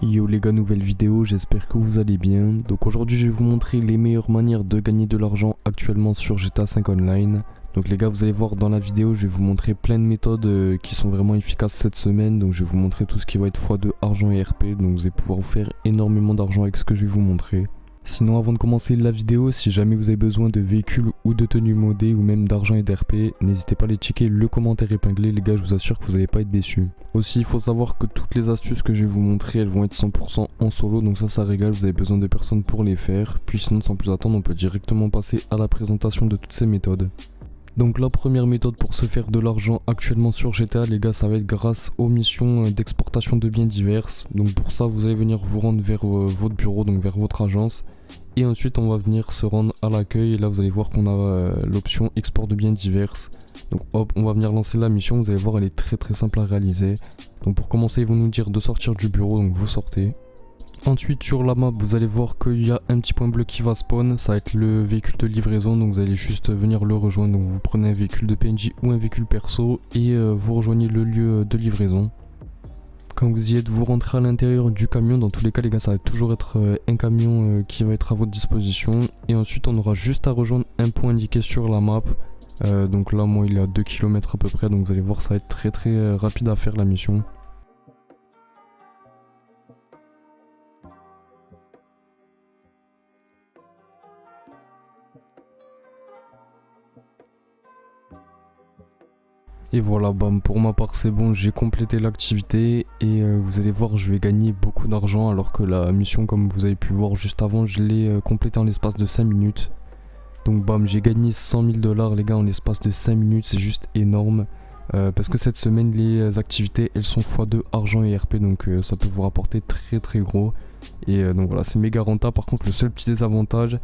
Yo les gars, nouvelle vidéo, j'espère que vous allez bien. Donc aujourd'hui je vais vous montrer les meilleures manières de gagner de l'argent actuellement sur GTA 5 Online. Donc les gars, vous allez voir dans la vidéo, je vais vous montrer plein de méthodes qui sont vraiment efficaces cette semaine. Donc je vais vous montrer tout ce qui va être x2 argent et RP. Donc vous allez pouvoir vous faire énormément d'argent avec ce que je vais vous montrer. Sinon, avant de commencer la vidéo, si jamais vous avez besoin de véhicules ou de tenues modées ou même d'argent et d'RP, n'hésitez pas à aller checker le commentaire épinglé, les gars, je vous assure que vous n'allez pas être déçus. Aussi, il faut savoir que toutes les astuces que je vais vous montrer, elles vont être 100% en solo, donc ça régale, vous avez besoin de personnes pour les faire. Puis sinon, sans plus attendre, on peut directement passer à la présentation de toutes ces méthodes. Donc la première méthode pour se faire de l'argent actuellement sur GTA, les gars, ça va être grâce aux missions d'exportation de biens diverses. Donc pour ça, vous allez venir vous rendre vers votre bureau, donc vers votre agence. Et ensuite, on va venir se rendre à l'accueil. Et là, vous allez voir qu'on a l'option export de biens diverses. Donc hop, on va venir lancer la mission. Vous allez voir, elle est très simple à réaliser. Donc pour commencer, ils vont nous dire de sortir du bureau, donc vous sortez. Ensuite sur la map vous allez voir qu'il y a un petit point bleu qui va spawn, ça va être le véhicule de livraison, donc vous allez juste venir le rejoindre. Donc vous prenez un véhicule de PNJ ou un véhicule perso et vous rejoignez le lieu de livraison. Quand vous y êtes, vous rentrez à l'intérieur du camion. Dans tous les cas les gars, ça va toujours être un camion qui va être à votre disposition. Et ensuite on aura juste à rejoindre un point indiqué sur la map. Donc là moi il est à 2 km à peu près, donc vous allez voir ça va être très rapide à faire la mission. Et voilà, bam, pour ma part c'est bon, j'ai complété l'activité et vous allez voir, je vais gagner beaucoup d'argent alors que la mission, comme vous avez pu voir juste avant, je l'ai complétée en l'espace de 5 minutes. Donc bam, j'ai gagné 100 000 $ les gars en l'espace de 5 minutes, c'est juste énorme. Parce que cette semaine les activités elles sont x2 argent et RP, donc ça peut vous rapporter très gros. Et donc voilà, c'est méga rentable. Par contre le seul petit désavantage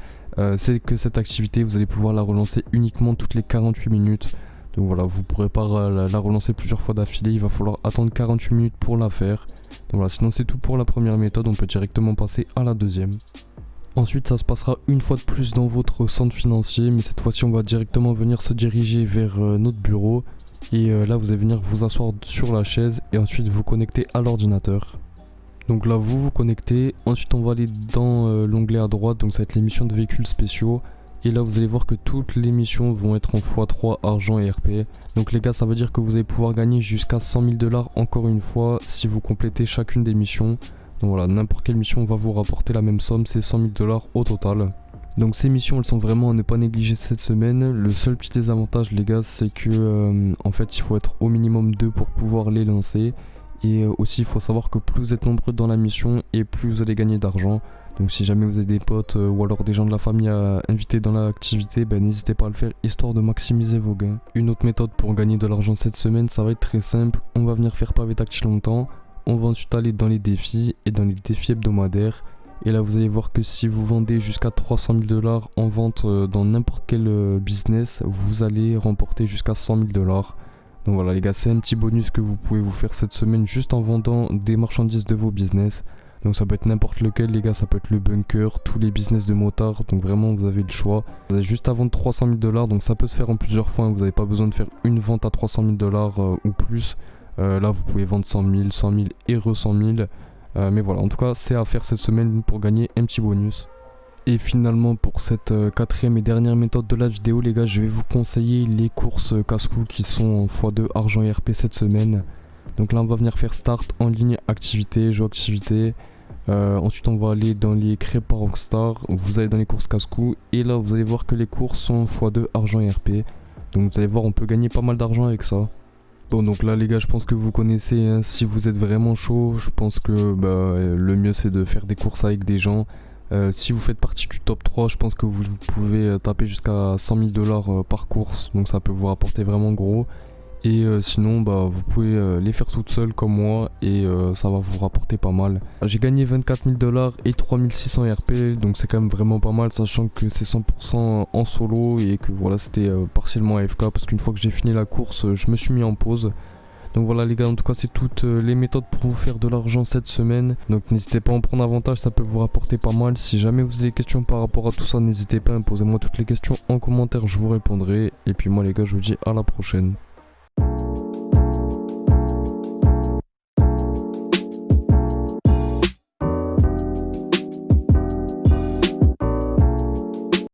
c'est que cette activité vous allez pouvoir la relancer uniquement toutes les 48 minutes. Donc voilà, vous ne pourrez pas la relancer plusieurs fois d'affilée, il va falloir attendre 48 minutes pour la faire. Donc voilà, sinon c'est tout pour la première méthode, on peut directement passer à la deuxième. Ensuite ça se passera une fois de plus dans votre centre financier, mais cette fois-ci on va directement venir se diriger vers notre bureau. Et là vous allez venir vous asseoir sur la chaise et ensuite vous connecter à l'ordinateur. Donc là vous vous connectez, ensuite on va aller dans l'onglet à droite, donc ça va être les missions de véhicules spéciaux. Et là vous allez voir que toutes les missions vont être en x3 argent et RP. Donc les gars, ça veut dire que vous allez pouvoir gagner jusqu'à 100 000 $ encore une fois si vous complétez chacune des missions. Donc voilà, n'importe quelle mission va vous rapporter la même somme, c'est 100 000 $ au total. Donc ces missions elles sont vraiment à ne pas négliger cette semaine. Le seul petit désavantage les gars, c'est que en fait il faut être au minimum 2 pour pouvoir les lancer. Et aussi il faut savoir que plus vous êtes nombreux dans la mission et plus vous allez gagner d'argent. Donc si jamais vous avez des potes ou alors des gens de la famille à inviter dans l'activité, n'hésitez pas à le faire histoire de maximiser vos gains. Une autre méthode pour gagner de l'argent cette semaine, ça va être très simple. On va venir faire pavé tactile longtemps. On va ensuite aller dans les défis et dans les défis hebdomadaires. Et là vous allez voir que si vous vendez jusqu'à 300 000 $ en vente dans n'importe quel business, vous allez remporter jusqu'à 100 000 $. Donc voilà les gars, c'est un petit bonus que vous pouvez vous faire cette semaine juste en vendant des marchandises de vos business. Donc ça peut être n'importe lequel les gars, ça peut être le bunker, tous les business de motards, donc vraiment vous avez le choix. Vous avez juste à vendre 300 000 $, donc ça peut se faire en plusieurs fois, hein. Vous n'avez pas besoin de faire une vente à 300 000 $ ou plus. Là vous pouvez vendre 100 000, 100 000 et re 100 000. Mais voilà, en tout cas c'est à faire cette semaine pour gagner un petit bonus. Et finalement pour cette quatrième et dernière méthode de la vidéo les gars, je vais vous conseiller les courses casse-cou qui sont en x2 argent et RP cette semaine. Donc là on va venir faire start, en ligne, activité, jeu activité. Ensuite on va aller dans les créés par Rockstar, vous allez dans les courses casse-cou. Et là vous allez voir que les courses sont x2 argent et RP. Donc vous allez voir, on peut gagner pas mal d'argent avec ça. Bon donc là les gars, je pense que vous connaissez, hein. Si vous êtes vraiment chaud, je pense que le mieux c'est de faire des courses avec des gens. Si vous faites partie du top 3, je pense que vous pouvez taper jusqu'à 100 000 $ par course. Donc ça peut vous rapporter vraiment gros. Et sinon vous pouvez les faire toutes seules comme moi et ça va vous rapporter pas mal. J'ai gagné 24 000 $ et 3600 RP, donc c'est quand même vraiment pas mal, sachant que c'est 100% en solo et que voilà, c'était partiellement AFK parce qu'une fois que j'ai fini la course je me suis mis en pause. Donc voilà les gars, en tout cas c'est toutes les méthodes pour vous faire de l'argent cette semaine. Donc n'hésitez pas à en prendre avantage, ça peut vous rapporter pas mal. Si jamais vous avez des questions par rapport à tout ça, n'hésitez pas à me poser moi toutes les questions en commentaire, je vous répondrai. Et puis moi les gars, je vous dis à la prochaine.